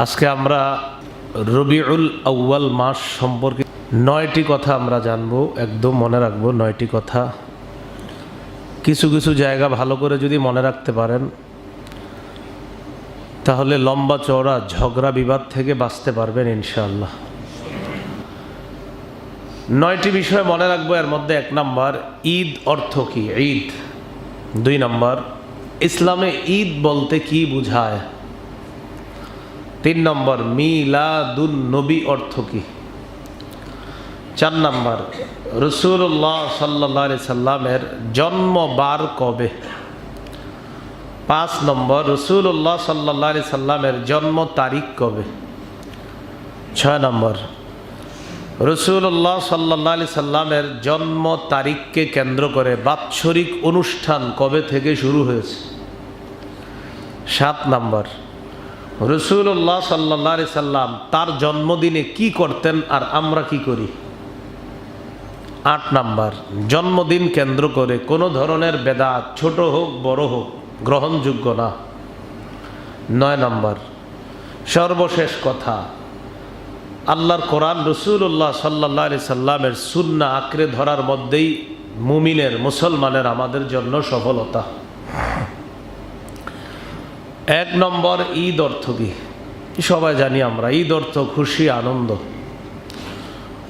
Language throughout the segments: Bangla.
আজকে আমরা রবিউল আউয়াল মাস সম্পর্কে 9টি কথা আমরা জানবো। একদম মনে রাখবো 9টি কথা। কিছু কিছু জায়গা ভালো করে যদি মনে রাখতে পারেন তাহলে লম্বা চওড়া ঝগড়া বিবাদ থেকে বাঁচতে পারবেন ইনশাআল্লাহ। 9টি বিষয় মনে রাখবো। এর মধ্যে 1 নম্বর, ঈদ অর্থ কি, ঈদ। 2 নম্বর, ইসলামে ঈদ বলতে কি বোঝায়। 3 নম্বর, মিলাদুন নবী অর্থ কি। 4 নম্বর, রাসূলুল্লাহ সাল্লাল্লাহু আলাইহি সাল্লামের জন্মবার কবে। 5 নম্বর, রাসূলুল্লাহ সাল্লাল্লাহু আলাইহি সাল্লামের জন্ম তারিখ কবে। 6 নম্বর, রাসূলুল্লাহ সাল্লাল্লাহু আলাইহি সাল্লামের জন্ম তারিখকে কেন্দ্র করে বাৎসরিক অনুষ্ঠান কবে থেকে শুরু হয়েছে। 7 নম্বর, রাসূলুল্লাহ সাল্লাল্লাহু আলাইহি সাল্লাম তার জন্মদিনে কি করতেন আর আমরা কি করি। 8 নম্বর, জন্মদিন কেন্দ্র করে কোনো ধরনের বেদাত ছোট হোক বড় হোক গ্রহণযোগ্য না। 9 নম্বর, সর্বশেষ কথা, আল্লাহর কোরআন রাসূলুল্লাহ সাল্লাল্লাহু আলাইহি সাল্লামের সুন্নাহ আঁকড়ে ধরার মধ্যেই মুমিনের মুসলমানের আমাদের জন্য সফলতা। 1 নম্বর, ঈদ অর্থ কি। সবাই জানি আমরা, ঈদ অর্থ খুশি, আনন্দ।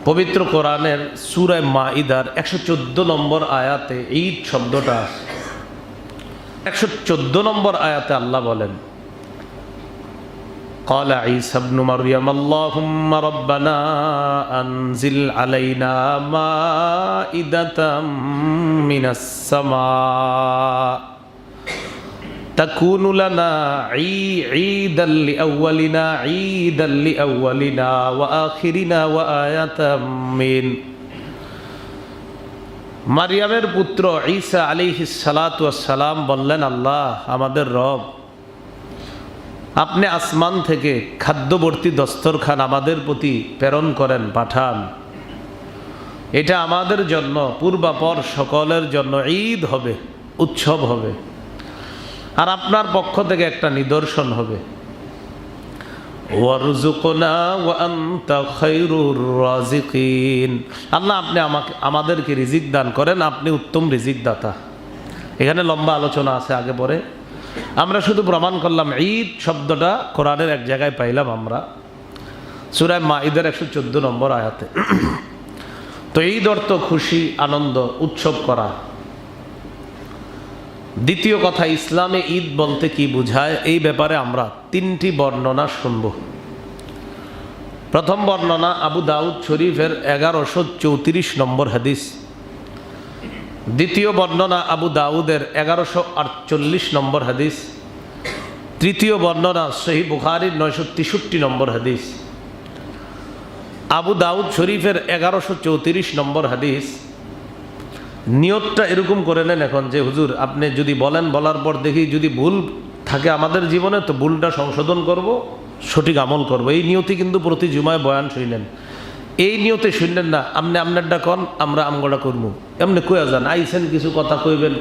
পবিত্র কোরআনের সূরা মাঈদার 114 নম্বর আয়াতে ঈদ শব্দটা আছে। 114 নম্বর আয়াতে আল্লাহ বলেন, قال عيسى ابن مريم اللهم ربنا أنزل علينا مائدة من السماء تكون لنا عيدا لأولنا وآخرنا وآية من মারিয়ামের পুত্র ঈসা আলাইহিস সালাতু ওয়াস সালাম বললেন, আল্লাহ আমাদের রব, আপনি আসমান থেকে খাদ্যবর্তী দস্তরখান আমাদের প্রতি প্রেরণ করেন, পাঠান। এটা আমাদের জন্য পূর্বাপর সকলের জন্য ঈদ হবে, উৎসব হবে, আর আপনার পক্ষ থেকে একটা নিদর্শন হবে। ওয়ারযুকনা ওয়া আনতা খায়রুর রাযিকিন, আল্লাহ আপনি আমাদেরকে রিজিক দান করেন, আপনি উত্তম রিজিক দাতা। এখানে লম্বা আলোচনা আছে, আগে পরে আমরা শুধু প্রমাণ করলাম ঈদ শব্দটা কোরআনের এক জায়গায় পাইলাম আমরা, সূরা মাঈদার 114 নম্বর আয়াতে। তো ঈদ অর্থ খুশি, আনন্দ, উৎসব করা। দ্বিতীয় কথা, ইসলামে ঈদ বলতে কি বোঝায়, এই ব্যাপারে আমরা 3টি বর্ণনা শুনব। প্রথম বর্ণনা আবু দাউদ শরীফের 1134 নম্বর হাদিস। দ্বিতীয় বর্ণনা আবু দাউদের 1148 নম্বর হাদিস। তৃতীয় বর্ণনা সহিহ বুখারীর 963 নম্বর হাদিস। আবু দাউদ শরীফের 1134 নম্বর হাদিস। নিয়তটা এরকম করে নেন এখন যে হুজুর আপনি যদি বলেন, বলার পর দেখি যদি ভুল থাকে আমাদের জীবনে তো ভুলটা সংশোধন করব, সঠিক আমল করব, এই নিয়তি কিন্তু প্রতি জুমায় বয়ান শুনলেন। এই নিয়তে শুনলেন না, আপনি আপনারটা কন, আমরা আমগোটা করবো, এমনি কয়ে যান, আইসেন কিছু কথা কইবেন,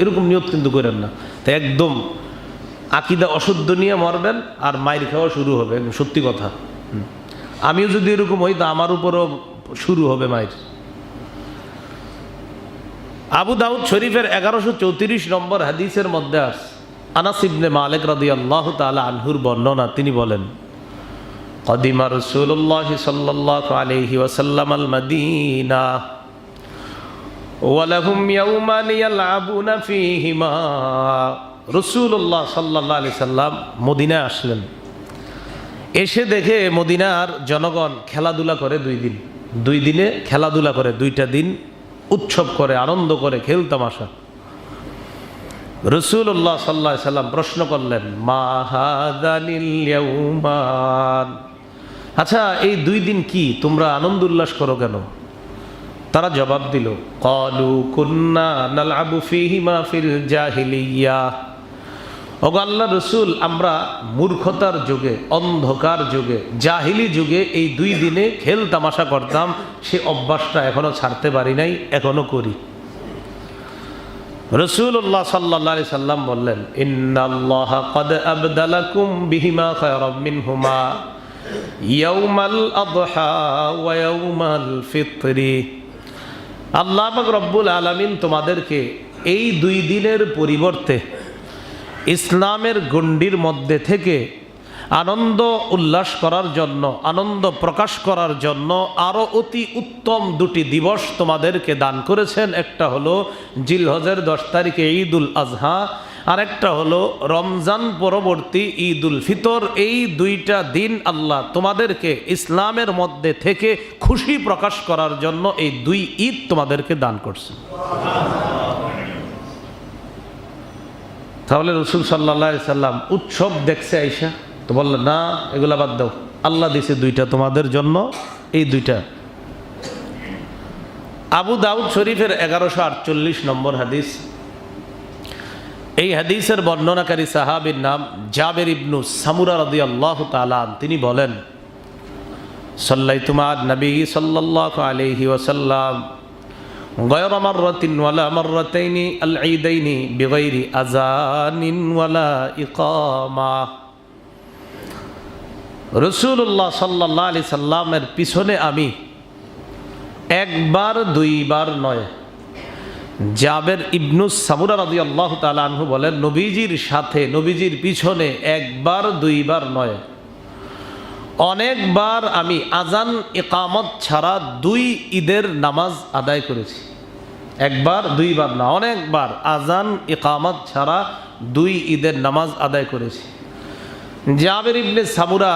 এরকম নিয়ত কিন্তু করেন না। তো একদম আকিদা অশুদ্ধ নিয়ে মরবেন আর মাইর খাওয়া শুরু হবে, সত্যি কথা। আমিও যদি এরকম হই তো আমার উপরও শুরু হবে মাইর। আবু দাউদ শরীফের 1134 নম্বর হাদিসের মধ্যে আছে, আনাস ইবনে মালিক রাদিয়াল্লাহু তাআলা আনহুর বর্ণনা। তিনি বলেন, কদিমা রাসূলুল্লাহ সাল্লাল্লাহু আলাইহি ওয়াসাল্লাম আল মাদিনা ওয়া লাহুম ইয়াওমান ইয়ালআবুনা ফীহিমা। রাসূলুল্লাহ সাল্লাল্লাহু আলাইহি সাল্লাম মদিনায় আসলেন, এসে দেখে মদিনার জনগণ খেলাধুলা করে 2 দিনে খেলাধুলা করে, 2টা দিন উৎসব করে, আনন্দ করে, খেল তামাশা। রাসূলুল্লাহ সাল্লাল্লাহু আলাইহি সাল্লাম প্রশ্ন করলেন, মা হাযানিল ইয়াওমান, আচ্ছা এই 2 দিন কি তোমরা আনন্দ উল্লাস করো কেন? তারা জবাব দিল, ক্বালু কুন্না নালআবু ফীহিমা ফিল জাহিলিয়াহ। ওগো আল্লাহর রাসূল, আমরা মূর্খতার যুগে, অন্ধকার যুগে, জাহিলি যুগে এই 2 দিনে খেল তামাশা করতাম, সে অভ্যাসটা এখনো ছাড়তে পারি নাই, এখনো করি। রাসূলুল্লাহ সাল্লাল্লাহু আলাইহি সাল্লাম বললেন, ইন্নাল্লাহা ক্বাদ আবদালাকুম বিহিমা খায়রাম মিনহুমা ইয়াউমাল আযহা ওয়া ইয়াউমাল ফিতরি। আল্লাহ পাক রব্বুল আলামিন তোমাদেরকে এই দুই দিনের পরিবর্তে ইসলামের গণ্ডির মধ্যে থেকে আনন্দ উল্লাস করার জন্য, আনন্দ প্রকাশ করার জন্য আরও অতি উত্তম দুটি দিবস তোমাদেরকে দান করেছেন। একটা হলো জিলহজের 10 তারিখে ঈদুল আজহা, আর একটা হলো রমজান পরবর্তী ঈদুল ফিতর। এই দুইটা দিন আল্লাহ তোমাদেরকে ইসলামের মধ্যে থেকে খুশি প্রকাশ করার জন্য এই দুই ঈদ তোমাদেরকে দান করছেন। তাহলে রাসূল সাল্লাল্লাহু আলাইহি সাল্লাম উৎসব দেখছে আইসা তো বললেন, না এগুলা বাদ দাও, আল্লাহ দিছে দুইটা তোমাদের জন্য, এই দুইটা। আবু দাউদ শরীফের 1148 নম্বর হাদিস। এই হাদিসের বর্ণনাকারী সাহাবীর নাম জাবের ইবনু সামুরা রাদিয়াল্লাহু তাআলা। তিনি বলেন, সাল্লাইতু মা নবী সাল্লাল্লাহু আলাইহি ওয়াসাল্লাম গায়রা মাররাতিন ওয়ালা মাররাতাইনি আল ঈদাইনি বিগাইরি আযানিন ওয়ালা ইকামা। রাসূলুল্লাহ সাল্লাল্লাহু আলাইহি সাল্লামের পিছনে আমি একবার দুইবার নয়। জাবের ইবনু সামুরা রাদিয়াল্লাহু তাআলা আনহু বলেন, নবীজির সাথে, নবীজির পিছনে একবার দুইবার নয়, অনেকবার আমি আজান ইকামত ছাড়া দুই ঈদের নামাজ আদায় করেছি। একবার দুইবার না, অনেকবার আজান ইকামত ছাড়া দুই ঈদের নামাজ আদায় করেছি। জাবের ইবনে সামুরা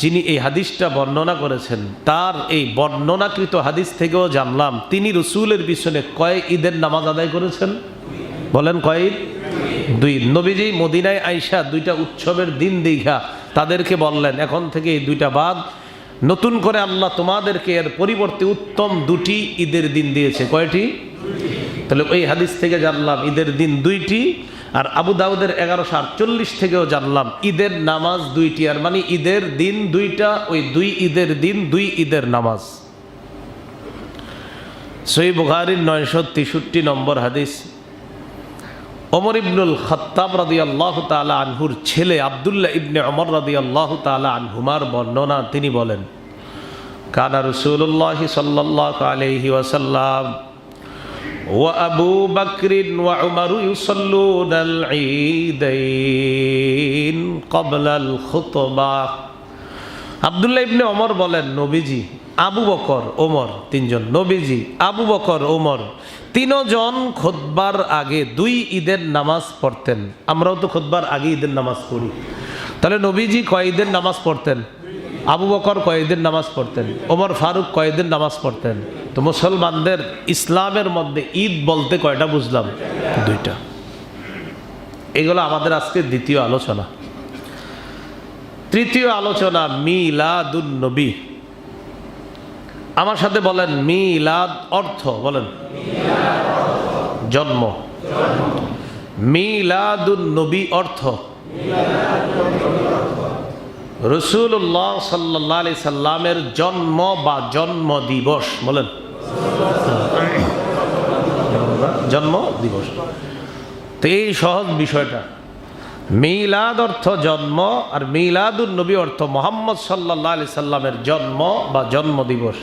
যিনি এই হাদিসটা বর্ণনা করেছেন, তার এই বর্ণনাকৃত হাদিস থেকেও জানলাম তিনি রাসূলের পিছনে কয় ঈদের নামাজ আদায় করেছেন? বলেন কয় ঈদ? দুই। নবীজি মদিনায় আইসা দুইটা উৎসবের দিন দেখা তাদেরকে বললেন, এখন থেকে এই দুইটা বাদ, নতুন করে আল্লাহ তোমাদেরকে এর পরিবর্তে উত্তম দুটি ঈদের দিন দিয়েছে। কয়টি? তাহলে ওই হাদিস থেকে জানলাম ঈদের দিন দুইটি। আর আবু দাউদের 1148 থেকেও জানলাম ঈদের নামাজ দুইটি। আর মানে ঈদের দিন দুইটা, ওই দুই ঈদের দিন দুই ঈদের নামাজ। সহিহ বুখারীর 963 নম্বর হাদিস। ওমর ইবনুল খাত্তাব রাদিয়াল্লাহু তাআলা আনহুর ছেলে আব্দুল্লাহ ইবনে ওমর রাদিয়াল্লাহু তাআলা আনহুমার বর্ণনা। তিনি বলেন, কানা রাসূলুল্লাহ সাল্লাল্লাহু আলাইহি ওয়াসাল্লাম ওয়া আবু বকর ওয়া উমর ইউসাল্লুনাল ঈদাইন ক্বাবলাল খুতবাহ। আব্দুল্লাহ ইবনে ওমর বলেন, নবীজি, আবু বকর, ওমর, তিনজন, নবীজি, আবু বকর, ওমর তিনজন খুতবার আগে দুই ঈদের নামাজ পড়তেন। আমরাও তো খুতবার আগে ঈদের নামাজ পড়ি। তাহলে নবীজি কয় ঈদের নামাজ পড়তেন? আবু বকর কয় ঈদের নামাজ পড়তেন? ওমর ফারুক কয় ঈদের নামাজ পড়তেন? তো মুসলমানদের ইসলামের মধ্যে ঈদ বলতে কয়টা বুঝলাম? দুইটা। এগুলো আমাদের আজকে দ্বিতীয় আলোচনা। তৃতীয় আলোচনা মিলাদুন নবী। আমার সাথে বলেন, মিলাদ অর্থ বলেন জন্ম। মিলাদুন নবী অর্থ রাসূলুল্লাহ সাল্লাল্লাহু আলাইহি সাল্লামের জন্ম বা জন্ম দিবস। বলেন জন্ম দিবস। তো এই সহজ বিষয়টা, মিলাদ অর্থ জন্ম, আর মিলাদুন নবী অর্থ মুহাম্মদ সাল্লাল্লাহু আলাইহি সাল্লামের জন্ম বা জন্ম দিবস।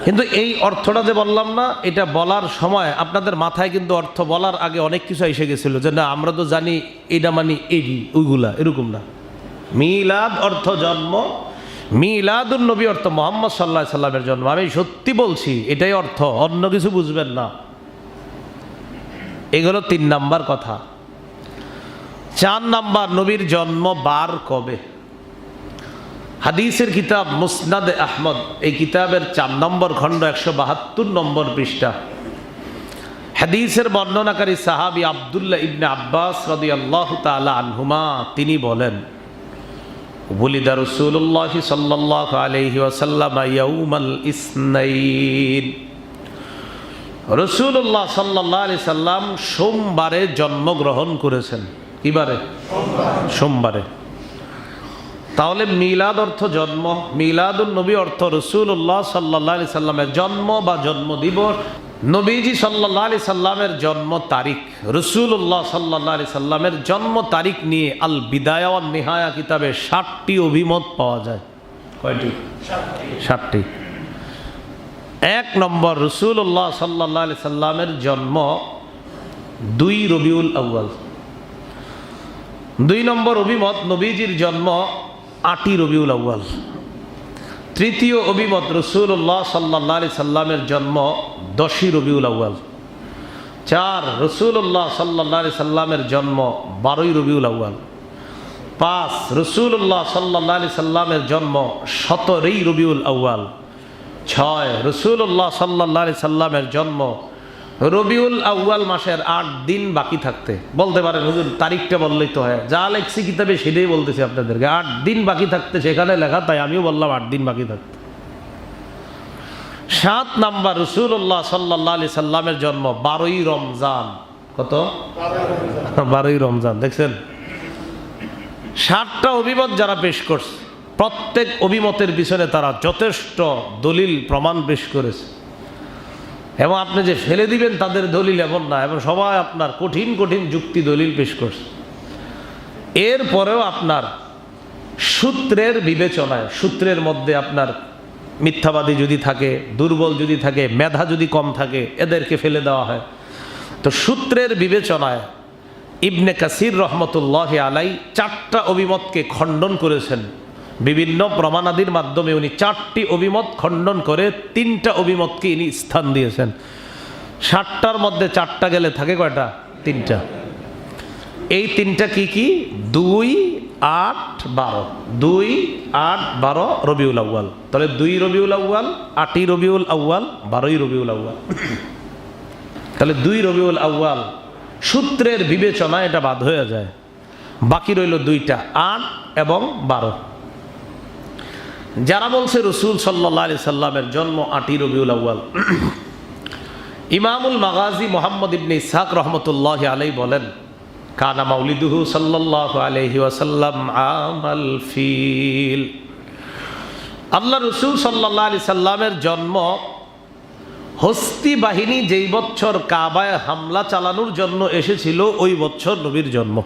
কিন্তু এই অর্থটা যে বললাম না, এটা বলার সময় আপনাদের মাথায় কিন্তু অর্থ বলার আগে অনেক কিছু এসে গেছিল, যে না আমরা তো জানি এটা মানে এই ওইগুলা, এরকম না। মিলাদ অর্থ জন্ম, মিলাদুন নবী অর্থ মুহাম্মদ সাল্লাল্লাহু আলাইহি সাল্লামের জন্ম। আমি সত্যি বলছি, এটাই অর্থ, অন্য কিছু বুঝবেন না। এগুলো 3 নাম্বার কথা। 4 নাম্বার, নবীর জন্ম বার কবে? হাদিসের কিতাব মুসনাদে আহমদ, এই কিতাবের 4 নম্বর খণ্ড 172 নম্বর পৃষ্ঠা। হাদিসের বর্ণনাকারী সাহাবী আব্দুল্লাহ ইবনে আব্বাস রাদিয়াল্লাহু তাআলা আনহুমা, তিনি বলেন, ওয়ালিদা রাসূলুল্লাহ সাল্লাল্লাহু আলাইহি ওয়াসাল্লাম ইয়াউমাল ইসনাইন। রাসূলুল্লাহ সাল্লাল্লাহু আলাইহি সাল্লাম সোমবারে জন্মগ্রহণ করেছেন। কি বারে? সোমবারে। তাহলে মিলাদ অর্থ জন্ম, মিলাদুন নবী অর্থ রাসূলুল্লাহ সাল্লাল্লাহু আলাইহি সাল্লামের জন্ম বা জন্ম দিবস। নবীজি সাল্লাল্লাহু আলাইহি সাল্লামের জন্ম তারিখ, রাসূলুল্লাহ সাল্লাল্লাহু আলাইহি সাল্লামের জন্ম তারিখ নিয়ে আল বিদায়া ওয়ান নিহায়া কিতাবে 60টি অভিমত পাওয়া যায়। কয়টি? 60টি। 1 নম্বর, রাসূলুল্লাহ সাল্লাল্লাহু আলাইহি সাল্লামের জন্ম 2 রবিউল আউয়াল। 2 নম্বর অভিমত, নবীজির জন্ম 8ই রবিউল আউয়াল। তৃতীয় অভিমত, রাসূলুল্লাহ সাল্লাল্লাহু আলাইহি সাল্লামের জন্ম 10ই রবিউল আউয়াল। 4, রাসূলুল্লাহ সাল্লাল্লাহু আলাইহি সাল্লামের জন্ম 12ই রবিউল আউয়াল। 5, রাসূলুল্লাহ সাল্লাল্লাহু আলাইহি সাল্লামের জন্ম 17ই রবিউল আউয়াল। 6, রাসূলুল্লাহ সাল্লাল্লাহু আলাইহি সাল্লামের জন্ম রবিউল আউয়াল মাসের 8 দিন বাকি থাকতে। বলতে পারেন হুজুর তারিখটা বললেই তো হয়, যা লেখছি কিতাবে সেটাই বলতেছি আপনাদেরকে। 8 দিন বাকি থাকতে সেখানে লেখা, তাই আমিও বললাম 8 দিন বাকি থাকতে। 7 নাম্বার, রাসূলুল্লাহ সাল্লাল্লাহু আলাইহি সাল্লামের জন্ম 12ই রমজান। কত? 12ই রমজান। দেখছেন, 7টা অভিমত যারা পেশ করছে, প্রত্যেক অভিমতের পিছনে তারা যথেষ্ট দলিল প্রমাণ পেশ করেছে। এবং আপনি যে ফেলে দিবেন তাদের দলিল এমন না, এবং সবাই আপনার কঠিন কঠিন যুক্তি দলিল পেশ করছে। এরপরেও আপনার সূত্রের বিবেচনায়, সূত্রের মধ্যে আপনার মিথ্যাবাদী যদি থাকে, দুর্বল যদি থাকে, মেধা যদি কম থাকে, এদেরকে ফেলে দেওয়া হয়। তো সূত্রের বিবেচনায় ইবনে কাসির রহমতুল্লাহি আলাই 4টা অভিমতকে খণ্ডন করেছেন। বিভিন্ন প্রমাণাদির মাধ্যমে উনি 4টি অভিমত খণ্ডন করে 3টা অভিমতকে ইনি স্থান দিয়েছেন। 7টার মধ্যে 4টা গেলে থাকে কয়টা? 3টা। এই 3টা কি কি? 2, 8, 12। 2, 8, 12 রবিউল আউয়াল। তাহলে 2 রবিউল আউয়াল, 8ই রবিউল আউয়াল, 12ই রবিউল আউয়াল। তাহলে 2 রবিউল আউয়াল সূত্রের বিবেচনা এটা বাদ হয়ে যায়। বাকি রইল 2টা, 8 এবং 12। যারা বলছে রাসূল সাল্লাল্লাহু আলাইহি সাল্লামের জন্ম 8ই রবিউল আউয়াল, ইমামুল মাগাজি মুহাম্মদ ইবনে ইসহাক রহমতুল্লাহি আলাইহি বলেন, কানা মাউলিদুহু সাল্লাল্লাহু আলাইহি ওয়াসাল্লাম আমাল ফিল। আল্লাহ রাসূল সাল্লাল্লাহু আলাইহি সাল্লামের জন্ম হস্তি বাহিনী যেই বছর কাবায় হামলা চালানোর জন্য এসেছিল, ওই বছর নবীর জন্ম।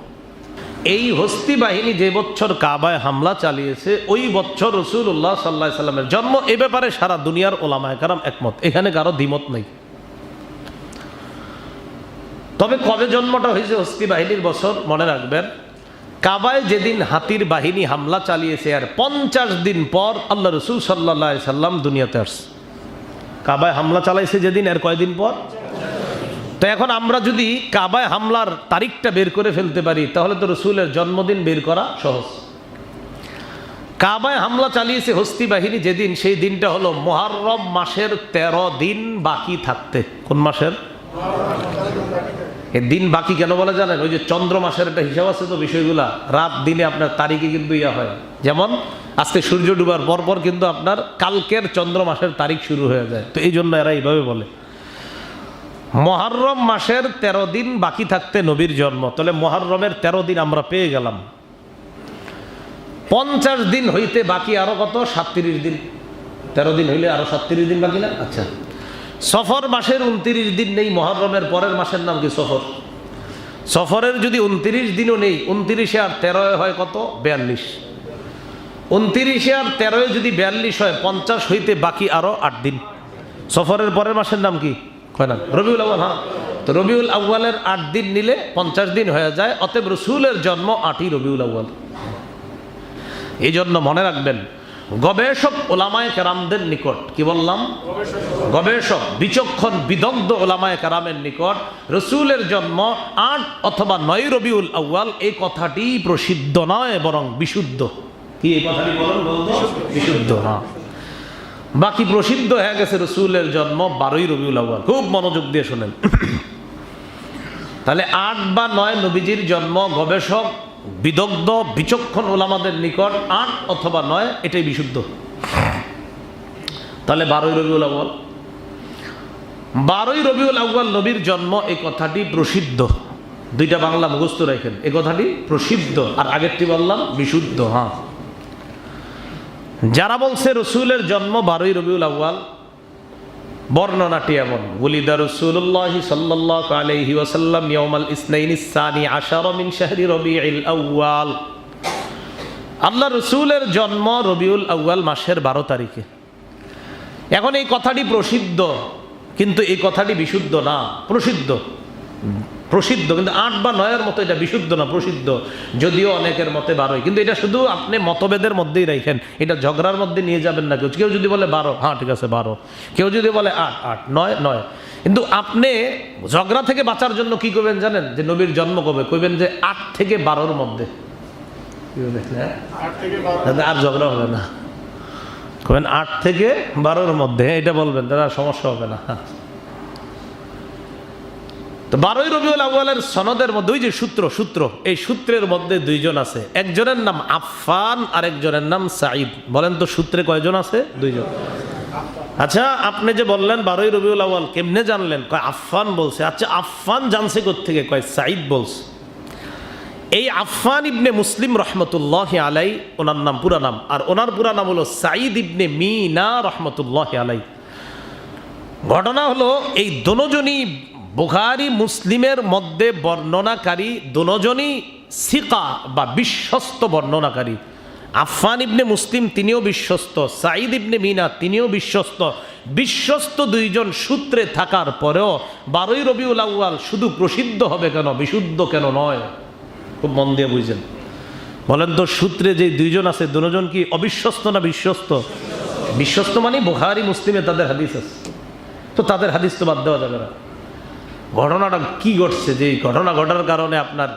এই হস্তি বাহিনী যে বছর কাবায় হামলা চালিয়েছে, ওই বছর রাসূলুল্লাহ সাল্লাল্লাহু আলাইহি সাল্লামের জন্ম। এ ব্যাপারে সারা দুনিয়ার ওলামায়ে কেরাম একমত, এখানে কারো দ্বিমত নেই। তবে কবে জন্মটা হয়েছে হস্তি বাহিনীর বছর মনে রাখবেন, কাবায় যেদিন হাতির বাহিনী হামলা চালিয়েছে আর 50 দিন পর আল্লাহ রাসূল সাল্লাল্লাহু আলাইহি সাল্লাম দুনিয়াতে আসছে। কাবায় হামলা চালাইছে যেদিন, এর কয়দিন পর? তো এখন আমরা যদি কাবায় হামলার তারিখটা বের করে ফেলতে পারি, তাহলে তো রসুলের জন্মদিন বের করা সহজ। কাবায় হামলা চালিয়েছে হস্তি বাহিনী যেদিন, সেই দিনটা হলো মুহররম মাসের 13 দিন বাকি থাকতে। কোন মাসের? এই দিন বাকি কেন বলে জানেন? ওই যে চন্দ্র মাসের একটা হিসাব আছে তো, বিষয়গুলা রাত দিনে আপনার তারিখে কিন্তু ইয়া হয়। যেমন আজকে সূর্য ডুবার পরপর কিন্তু আপনার কালকের চন্দ্র মাসের তারিখ শুরু হয়ে যায়। তো এই জন্য এরা এইভাবে বলে। মুহররম মাসের 13 দিন বাকি থাকতে নবীর জন্ম। তাহলে মুহররমের 13 দিন আমরা পেয়ে গেলাম। 50 দিন হইতে বাকি আরো কত? 37 দিন। 13 দিন হইলে আরো 37 দিন বাকি না? আচ্ছা, সফর মাসের 29 দিন নেই, মুহররমের পরের মাসের নাম কি? সফর। সফরের যদি 29 দিনও নেই, 29 আর 13 হয় কত? 42। 29 আর 13 যদি 42 হয়, 50 হইতে বাকি আরো 8 দিন। সফরের পরের মাসের নাম কি? কয় নাম? রবিউল আউয়াল। হ্যাঁ, তো রবিউল আউয়ালের 8 দিন নিলে 50 দিন হয়ে যায়। অতএব রসুলের জন্ম 8ই রবিউল আউয়াল। এই জন্য মনে রাখবেন, গবেষক ওলামায়ে কেরামদের নিকট, কি বললাম? গবেষক, বিচক্ষণ, বিদগ্ধ ওলামায়ে কেরামের নিকট রসুলের জন্ম 8 অথবা 9 রবিউল আউয়াল, এই কথাটি প্রসিদ্ধ নয়, বরং বিশুদ্ধ। কি এই কথাটি বলেন? বিশুদ্ধ। হ্যাঁ, বাকি প্রসিদ্ধ হয়ে গেছে রসুলের জন্ম 12ই রবিউল আউয়াল। খুব মনোযোগ দিয়ে শোনেন। তাহলে 8 বা 9 নবীজির জন্ম গবেষক, বিদগ্ধ, বিচক্ষণ ওলামাদের নিকট 8 অথবা 9, এটাই বিশুদ্ধ। তাহলে 12ই রবিউল আউয়াল। 12ই রবিউল আউয়াল নবীর জন্ম, এই কথাটি প্রসিদ্ধ। 2টা বাংলা মুখস্থ রাখেন, এই কথাটি প্রসিদ্ধ। আর আগেরটি বললাম বিশুদ্ধ। হ্যাঁ, যারা বলছে রসুলের জন্ম 12ই রবিউল আউয়াল, বর্ণনাটি এমন, ওয়ালিদা রাসূলুল্লাহ সাল্লাল্লাহু আলাইহি ওয়াসাল্লাম ইয়াউমাল ইসনাইনিস সানি আশারা মিন শাহরি রবিউল আউয়াল। আল্লাহ রসুলের জন্ম রবিউল আউয়াল মাসের 12 তারিখে। এখন এই কথাটি প্রসিদ্ধ, কিন্তু এই কথাটি বিশুদ্ধ না। প্রসিদ্ধ কিন্তু 8 বা 9-এর মতো এটা বিশুদ্ধ না, প্রসিদ্ধ। যদিও অনেকের মতে 12, কিন্তু এটা শুধু আপনি মতভেদের মধ্যেই রাখেন, এটা ঝগড়ার মধ্যে নিয়ে যাবেন না। কেউ যদি বলে 12, হ্যাঁ ঠিক আছে 12, কেউ যদি বলে 8, 9, কিন্তু আপনি ঝগড়া থেকে বাঁচার জন্য কি করবেন জানেন? যে নবীর জন্ম কবে, কইবেন যে 8 থেকে 12-এর মধ্যে। আর ঝগড়া হবে না, কবেন 8 থেকে 12-এর মধ্যে, এটা বলবেন, তারা সমস্যা হবে না। তো 12ই রবিউল আউয়ালের সনদের মধ্যে ওই যে সূত্র, এই সূত্রের মধ্যে 2 জন আছে। একজনের নাম আফফান আর একজনের নাম সাঈদ। বলেন তো সূত্রে কয়জন আছে? 2 জন। আচ্ছা, আপনি যে বললেন 12ই রবিউল আউয়াল, কেমনে জানলেন? কয় আফফান বলছে। আচ্ছা, আফফান জানছে কোত্থেকে? কয় সাঈদ বলছে। এই আফফান ইবনে মুসলিম রহমতুল্লাহ আলাই ওনার নাম, পুরা নাম, আর ওনার পুরা নাম হলো সাঈদ ইবনে মিনা রহমতুল্লাহ আলাই। ঘটনা হলো এই দুজনই বুখারী মুসলিমের মধ্যে বর্ণনাকারী, দুজনই সিকা বা বিশ্বস্ত বর্ণনাকারী। আফফান ইবনে মুসলিম তিনিও বিশ্বস্ত, সাঈদ ইবনে মিনা তিনিও বিশ্বস্ত। বিশ্বস্ত 2 জন সূত্রে থাকার পরেও 12ই রবিউল আউয়াল শুধু প্রসিদ্ধ হবে কেন, বিশুদ্ধ কেন নয়? খুব মন দিয়ে বুঝছেন। বলেন তো সূত্রে যে 2 জন আছে, 2 জন কি অবিশ্বস্ত না বিশ্বস্ত? বিশ্বস্ত মানে বুখারী মুসলিমে তাদের হাদিস আছে, তো তাদের হাদিস তো বাদ দেওয়া যাবে না। ঘটনাটা কি ঘটছে, যে ঘটনা ঘটার কারণে আপনার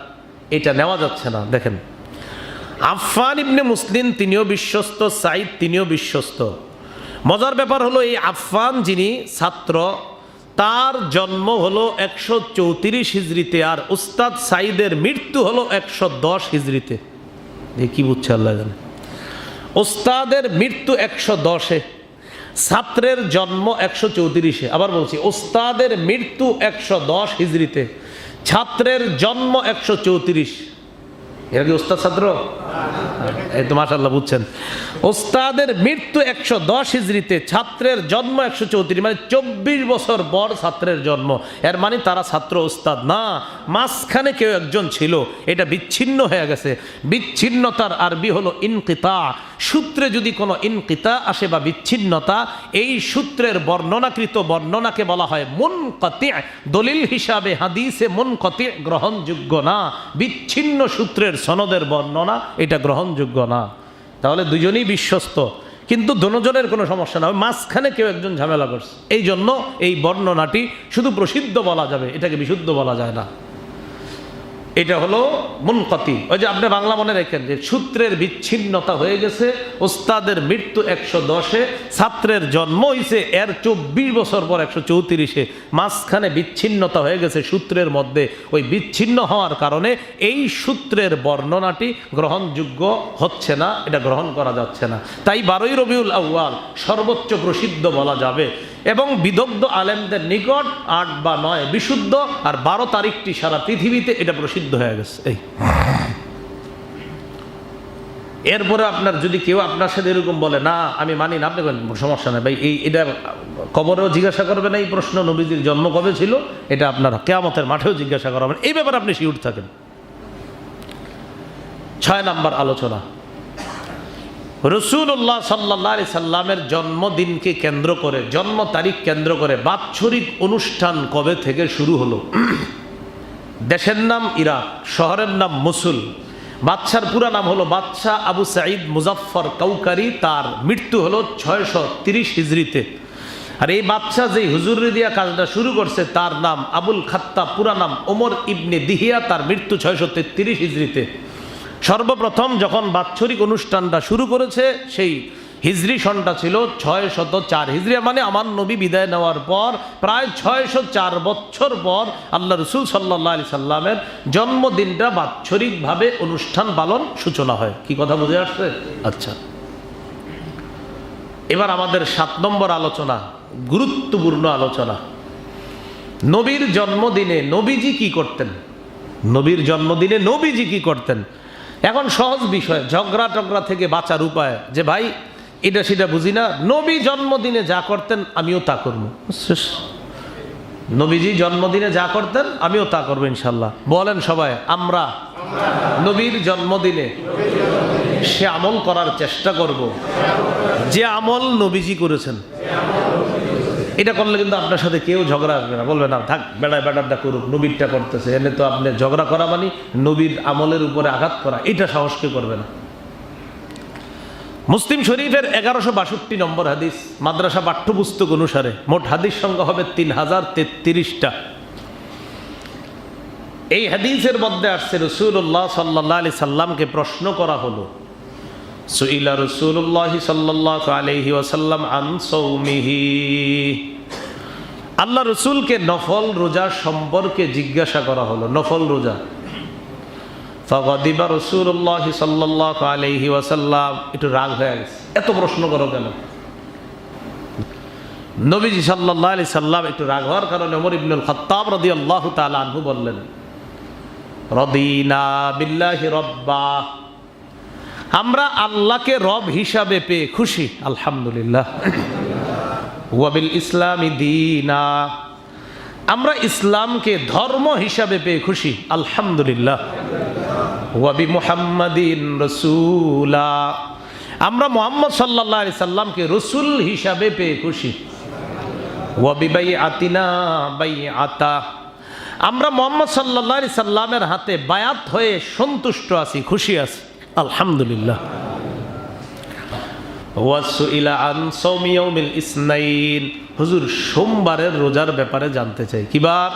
এটা নেওয়া যাচ্ছে না। দেখেন, আফফান ইবনে মুসলিম তিনিও বিশ্বস্ত, সাঈদ তিনিও বিশ্বস্ত। মজার ব্যাপার হলো এই আফফান যিনি ছাত্র, তার জন্ম হলো 134 হিজরিতে, আর উস্তাদ সাঈদের মৃত্যু হলো 110 হিজরিতে। কি বুঝছে আল্লাহ জানে। উস্তাদের মৃত্যু 110-এ, ছাত্রের জন্ম 134-এ। আবার বলছি, উস্তাদের মৃত্যু 110 হিজরিতে, ছাত্রের জন্ম 134। এরা কি উস্তাদ ছাত্র? এই তো মাশাআল্লাহ বুঝছেন। উস্তাদের মৃত্যু 110 হিজরিতে, ছাত্রের জন্ম 134, মানে 24 বছর পর ছাত্রের জন্ম। এর মানে তারা ছাত্র উস্তাদ না, মাঝখানে কেউ একজন ছিল, এটা বিচ্ছিন্ন হয়ে গেছে। বিচ্ছিন্নতার আরবি হলো ইনকিতা। সূত্রে যদি কোনো ইনকিতা আসে বা বিচ্ছিন্নতা, এই সূত্রের বর্ণনাকৃত বর্ণনাকে বলা হয় মুনকাতি। দলিল হিসাবে হাদিসে মুনকাতি গ্রহণযোগ্য না। বিচ্ছিন্ন সূত্রের সনদের বর্ণনা এটা গ্রহণযোগ্য না। তাহলে 2 জনই বিশ্বস্ত, কিন্তু দুজনের কোনো সমস্যা না, মাঝখানে কেউ একজন ঝামেলা করছে। এই জন্য এই বর্ণনাটি শুধু প্রসিদ্ধ বলা যাবে, এটাকে বিশুদ্ধ বলা যায় না। এটা হলো মুনকাতি। ওই যে আপনি বাংলা মনে রাখেন যে সূত্রের বিচ্ছিন্নতা হয়ে গেছে, উস্তাদের মৃত্যু 110-এ, ছাত্রের জন্ম হয়েছে এর 24 বছর পর 134-এ, মাঝখানে বিচ্ছিন্নতা হয়ে গেছে সূত্রের মধ্যে। ওই বিচ্ছিন্ন হওয়ার কারণে এই সূত্রের বর্ণনাটি গ্রহণযোগ্য হচ্ছে না, এটা গ্রহণ করা যাচ্ছে না। তাই 12ই রবিউল আউয়াল সর্বোচ্চ প্রসিদ্ধ বলা যাবে, এবং বিদগ্ধ আলেমদের নিকট 8 বা 9 বিশুদ্ধ, আর 12 তারিখটি সারা পৃথিবীতে এটা প্রসিদ্ধ হয়ে গেছে। এই এরপরে আপনার যদি কেউ আপনার সাথে এরকম বলে না আমি মানি না, আপনি সমস্যা নেই ভাই, এটা কবরেও জিজ্ঞাসা করবেন এই প্রশ্ন, নবীজির জন্ম কবে ছিল এটা আপনার কিয়ামতের মাঠেও জিজ্ঞাসা করাবেন, এই ব্যাপারে আপনি শিওর থাকেন। 6 নম্বর আলোচনা, রাসূলুল্লাহ সাল্লাল্লাহু আলাইহি সাল্লামের জন্মদিনকে কেন্দ্র করে, জন্ম তারিখ কেন্দ্র করে বাৎসরিক অনুষ্ঠান কবে থেকে শুরু হলো। দেশের নাম ইরাক, শহরের নাম মুসুল, বাদশার পুরা নাম হলো বাদশাহ আবু সাঈদ মুজাফফর কাউকারি, তার মৃত্যু হলো 630 হিজরিতে। আর এই বাদশাহ যেই হুজুরি দিয়া কাজটা শুরু করছে তার নাম আবুল খাত্তাব, পুরা নাম ওমর ইবনে দিহিয়া, তার মৃত্যু 633 হিজরিতে। সর্বপ্রথম যখন বাৎসরিক অনুষ্ঠানটা শুরু করেছে সেই হিজরি সনটা ছিল 604 হিজরি, মানে আমার নবী বিদায় নেওয়ার পর প্রায় 604 বছর পর আল্লাহ রসুল সাল্লাল্লাহু আলাইহি সাল্লামের জন্মদিনটা বাৎসরিকভাবে অনুষ্ঠান পালন সূচনা হয়। কি কথা বুঝে আসছে? আচ্ছা, এবার আমাদের 7 নম্বর আলোচনা, গুরুত্বপূর্ণ আলোচনা। নবীর জন্মদিনে নবীজি কি করতেন? নবীর জন্মদিনে নবীজি কি করতেন? এখন সহজ বিষয়, ঝগড়া টগড়া থেকে বাঁচার উপায়, যে ভাই এটা সেটা বুঝি না, নবী জন্মদিনে যা করতেন আমিও তা করবো। নবীজি জন্মদিনে যা করতেন আমিও তা করবো ইনশাল্লাহ। বলেন সবাই, আমরা নবীর জন্মদিনে সে আমল করার চেষ্টা করব যে আমল নবীজি করেছেন। এটা করলে কিন্তু আপনার সাথে কেউ ঝগড়া আসবে না, বলবে না থাক বেড়ায় বেড়াটা করুক, নবীরটা করতেছে, এনে তো আপনি ঝগড়া করা মানে নবীর আমলের উপরে আঘাত করা, এটা সাহস কে করবে না। মুসলিম শরীফের 1162 নম্বর হাদিস, মাদ্রাসা পাঠ্যপুস্তক অনুসারে মোট হাদিস সংখ্যা হবে 3033টা। এই হাদিসের মধ্যে আসছে রাসূলুল্লাহ সাল্লাল্লাহু আলাইহি সাল্লামকে প্রশ্ন করা হলো, সুইলা রাসূলুল্লাহ সাল্লাল্লাহু আলাইহি ওয়াসাল্লাম আন সাওমিহি, আল্লাহ রসুলকে নফল রোজা সম্পর্কে জিজ্ঞাসা করা হলো, নফল রোজা। ফাগাদিবা রাসূলুল্লাহ সাল্লাল্লাহু আলাইহি ওয়াসাল্লাম, একটু রাগ হয়ে গেছে, এত প্রশ্ন করো কেন? নবীজি সাল্লাল্লাহু আলাইহি সাল্লাম একটু রাগ হওয়ার কারণে ওমর ইবনুল খাত্তাব রাদিয়াল্লাহু তাআলা আনহু বললেন, রাদিনা বিল্লাহি রাব্বা, আমরা আল্লাহকে রব হিসাবে পেয়ে খুশি, আলহামদুলিল্লাহ। ওয়া বিল ইসলামি দীনা, আমরা ইসলামকে ধর্ম হিসাবে পেয়ে খুশি, আলহামদুলিল্লাহ। ওয়া বি মুহাম্মাদিন রাসূলা, আমরা মুহাম্মদ সাল্লাল্লাহু আলাইহি সাল্লামকে রাসূল হিসাবে পেয়ে খুশি। ওয়া বি বাইআতিনা বাইআতা, আমরা মুহাম্মদ সাল্লাল্লাহু আলাইহি সাল্লামের হাতে বায়াত হয়ে সন্তুষ্ট আছি, খুশি আছি, আলহামদুলিল্লাহ। ওয়াসুইলা আন সাওমি ইয়াউমিল ইসনাইন, হুজুর সোমবারের রোজার ব্যাপারে জানতে চাই, কি বার?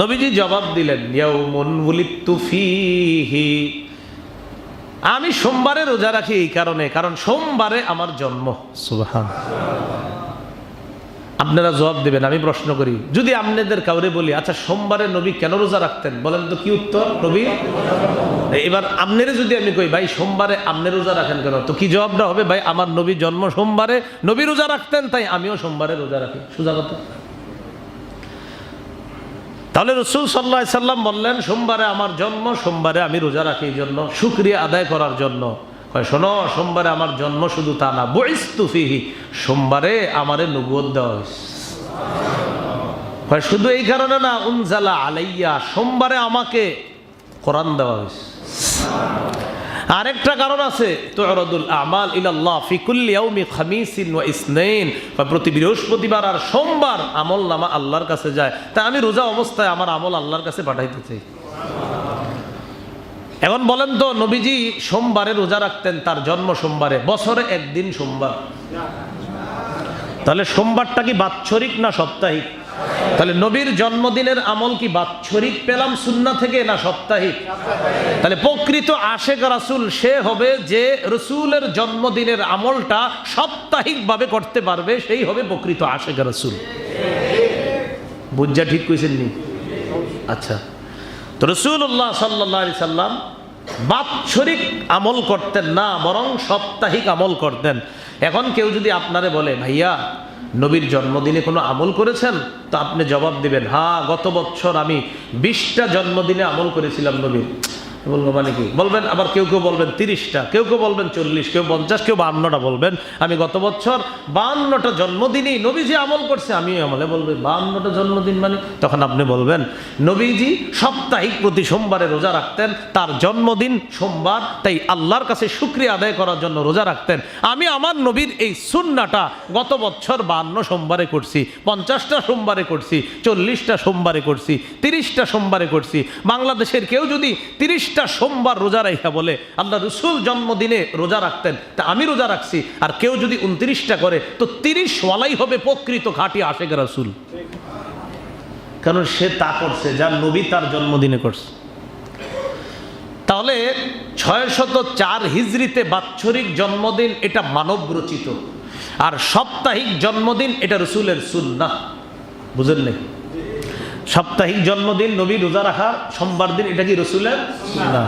নবীজি জবাব দিলেন, ইয়াউমুন উলিদতু ফীহি, আমি সোমবারে রোজা রাখি এই কারণে, কারণ সোমবারে আমার জন্ম। সুবহানাল্লাহ। আপনারা জবাব দেবেন, আমি প্রশ্ন করি, যদি আপনাদের কাউরে বলি আচ্ছা সোমবারে নবী কেন রোজা রাখতেন, বলেন তো কি উত্তর? নবী। এবার আপনারে যদি আমি কই ভাই সোমবারে আপনি রোজা রাখেন কেন, তো কি জবাবটা হবে? ভাই আমার নবী জন্ম সোমবারে, নবী রোজা রাখতেন তাই আমিও সোমবারে রোজা রাখি, সোজা কথা। তাহলে রাসূল সাল্লাল্লাহু আলাইহি সাল্লাম বললেন সোমবারে আমার জন্ম, সোমবারে আমি রোজা রাখি, এই জন্য শুকরিয়া আদায় করার জন্য। শোনো, সোমবারে আমার জন্ম শুধু তা না, বুইসতু ফীহি, সোমবারে আমারে নবুয়ত দেওয়া হয়েছে। শুধু এই কারণে না, উনজালা আলাইয়া, সোমবারে আমাকে কোরআন দেওয়া হয়েছে। আরেকটা কারণ আছে, তুরাদুল আমাল ইলাল্লাহ ফি কুল্লি ইয়াউমি খামিসিন ওয়া ইসনাইন, প্রতি বৃহস্পতিবার আর সোমবার আমল নামা আল্লাহর কাছে যায়, তাই আমি রোজা অবস্থায় আমার আমল আল্লাহর কাছে পাঠাইতে চাই। এখন বলেন তো, নবীজি সোমবারে রোজা রাখতেন, তার জন্ম সোমবারে, বছরে একদিন সোমবার, তাহলে সোমবারটা কি বাৎসরিক না সাপ্তাহিক? তাহলে নবীর জন্মদিনের আমল কি বাৎসরিক পেলাম সুন্নাহ থেকে না সাপ্তাহিক? তাহলে প্রকৃত আশেক রাসূল সে হবে যে রাসূলের জন্মদিনের আমলটা সাপ্তাহিক ভাবে করতে পারবে, সেই হবে প্রকৃত আশেক রাসূল। বুঝা ঠিক কইছেন নি? আচ্ছা, তো রাসূলুল্লাহ সাল্লাল্লাহু আলাইহি সাল্লাম বাৎসরিক আমল করতেন না, বরং সাপ্তাহিক আমল করতেন। এখন কেউ যদি আপনারে বলে ভাইয়া নবীর জন্মদিনে কোনো আমল করেছেন, তো আপনি জবাব দিবেন হ্যাঁ গত বছর আমি 20টা জন্মদিনে আমল করেছিলাম নবীর। বলবো মানে কি? বলবেন আবার কেউ কেউ বলবেন 30টা, কেউ কেউ বলবেন 40, কেউ 50, কেউ 52টা বলবেন। আমি গত বছর 52টা জন্মদিনই নবীজি আমল করছে, আমিও আমলে বলবে 52টা জন্মদিন মানে, তখন আপনি বলবেন নবীজি সাপ্তাহিক প্রতি সোমবারে রোজা রাখতেন, তার জন্মদিন সোমবার, তাই আল্লাহর কাছে শুকরিয়া আদায় করার জন্য রোজা রাখতেন। আমি আমার নবীর এই সুন্নাহটা গত বছর 52 সোমবারে করছি, 50টা সোমবারে করছি, 40টা সোমবারে করছি, 30টা সোমবারে করছি। বাংলাদেশের কেউ যদি 30টা সোমবার রোজা রাখা বলে আল্লাহ রাসূল জন্মদিনে রোজা রাখতেন, তা আমি রোজা রাখছি, আর কেউ যদি 29টা করে, তো 30 ওয়ালাই হবে প্রকৃত খাঁটি আশেক রাসূল, কারণ সে তা করছে যার নবী তার জন্মদিনে করছে। তাহলে 604 হিজরিতে বাৎসরিক জন্মদিন এটা মানব রচিত, আর সাপ্তাহিক জন্মদিন এটা রাসূলের সুন্নাহ। বুঝেন নাই? সাপ্তাহিক জন্মদিন নবী রোজা রাখা, সোমবার দিন, এটা কি রাসূলের সুন্নাহ।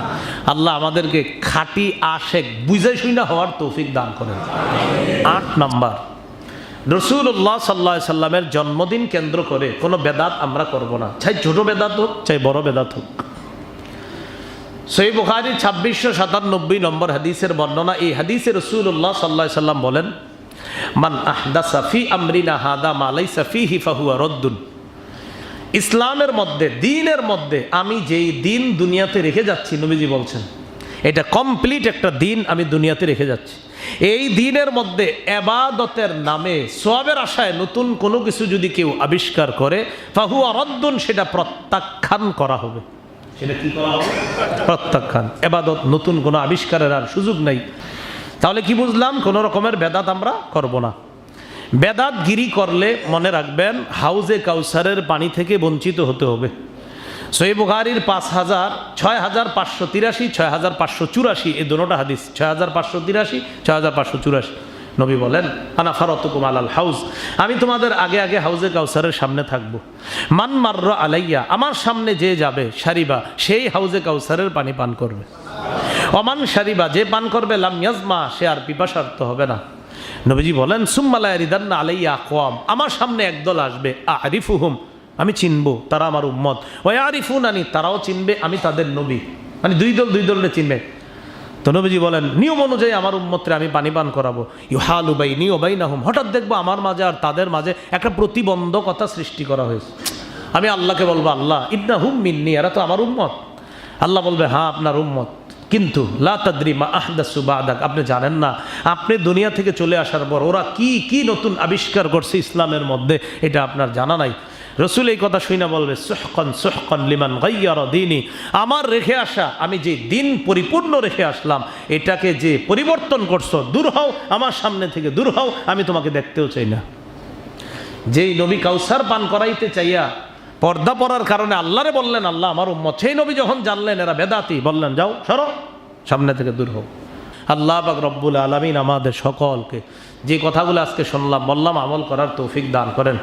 আল্লাহ আমাদেরকে খাঁটি আশেক বুঝে শুনে হওয়ার তৌফিক দান করেন। 8 নাম্বার, রাসূলুল্লাহ সাল্লাল্লাহু আলাইহি সাল্লামের জন্মদিন কেন্দ্র করে কোনো বেদাত আমরা করব না, চাই ছোট বেদাত হোক চাই বড় বেদাত হোক। সহিহ বুখারী 2697 নম্বর হাদিসের বর্ণনা। এই হাদিসে রাসূলুল্লাহ সাল্লাল্লাহু আলাইহি সাল্লাম বলেন, মান আহদাসা ফি আমরিনা হাদা মা লাইসা ফিহি ফাহুয়া রাদ্দুন। ইসলামের মধ্যে, দ্বীনের মধ্যে আমি যেই দ্বীন দুনিয়াতে রেখে যাচ্ছি, নবীজি বলছেন এটা কমপ্লিট একটা দ্বীন আমি দুনিয়াতে রেখে যাচ্ছি, এই দ্বীনের মধ্যে ইবাদতের নামে সওয়াবের আশায় নতুন কোনো কিছু যদি কেউ আবিষ্কার করে, ফাহুয়া রাদ্দুন, সেটা প্রত্যাখ্যান করা হবে। সেটা কি করা হবে? প্রত্যাখ্যান। ইবাদত নতুন কোনো আবিষ্কারের আর সুযোগ নাই। তাহলে কি বুঝলাম? কোনো রকমের বেদাত আমরা করব না। বেদাতগিরি করলে মনে রাখবেন হাউজে কাউসারের পানি থেকে বঞ্চিত হতে হবে। সহিহ বুখারীর 6583, 6584 এই দুটোটা হাদিস, 6583, 6584। নবী বলেন, আনা ফারাতুকুম আলাল হাউজ, আমি তোমাদের আগে আগে হাউজে কাউসারের সামনে থাকব। মান মাররা আলাইয়া, আমার সামনে যে যাবে, শারিবা, সেই হাউজে কাউসারের পানি পান করবে। অমান শারিবা, যে পান করবে, লাম ইয়াজমা, সে আর পিপাসার্ত হবে না। নবীজি বলেন, সুম্মা লা ইয়ারিদান্না আলাইয়া আকওয়াম, আমার সামনে একদল আসবে, আরিফুহুম, আমি চিনব, তারা আমার উম্মত, ওয়া ইয়ারিফুনানি, তারাও চিনবে আমি তাদের নবী। মানে দুই দলে চিনবে। তো নবীজি বলেন, নিয়ম অনুযায়ী আমার উম্মতরে আমি পানি পান করাবো। ইউহালু বাইনি ওয়া বাইনাহুম, হঠাৎ দেখবো আমার মাঝে আর তাদের মাঝে একটা প্রতিবন্ধকতা সৃষ্টি করা হয়েছে। আমি আল্লাহকে বলবো, আল্লাহ ইন্নাহুম মিন্নি, এরা তো আমার উম্মত। আল্লাহ বলবে, হ্যাঁ আপনার উম্মত, কিন্তু লা তাদরি মা আহদাসু বাদাক, আপনি জানেন না আপনি দুনিয়া থেকে চলে আসার পর ওরা কি কি নতুন আবিষ্কার করছে ইসলামের মধ্যে, এটা আপনার জানা নাই। রসুল এই কথা শুনে বলবে, সুহকান সুহকান লিমান গায়্যারা দীনি, আমার রেখে আসা, আমি যে দিন পরিপূর্ণ রেখে আসলাম, এটাকে যে পরিবর্তন করছো, দূর হও আমার সামনে থেকে, দূর হও, আমি তোমাকে দেখতেও চাই না। যেই নবী কাউসার পান করাইতে চাইয়া পর্দা পরার কারণে আল্লাহরে বললেন, আল্লাহ আমার উম্মত, সেই নবী যখন জানলেন এরা বেদাতি, বললেন, যাও সরো সামনে থেকে, দূর হও। আল্লাহ পাক রব্বুল আলামিন আমাদের সকলকে যে কথাগুলো আজকে শুনলাম বললাম আমল করার তৌফিক দান করেন।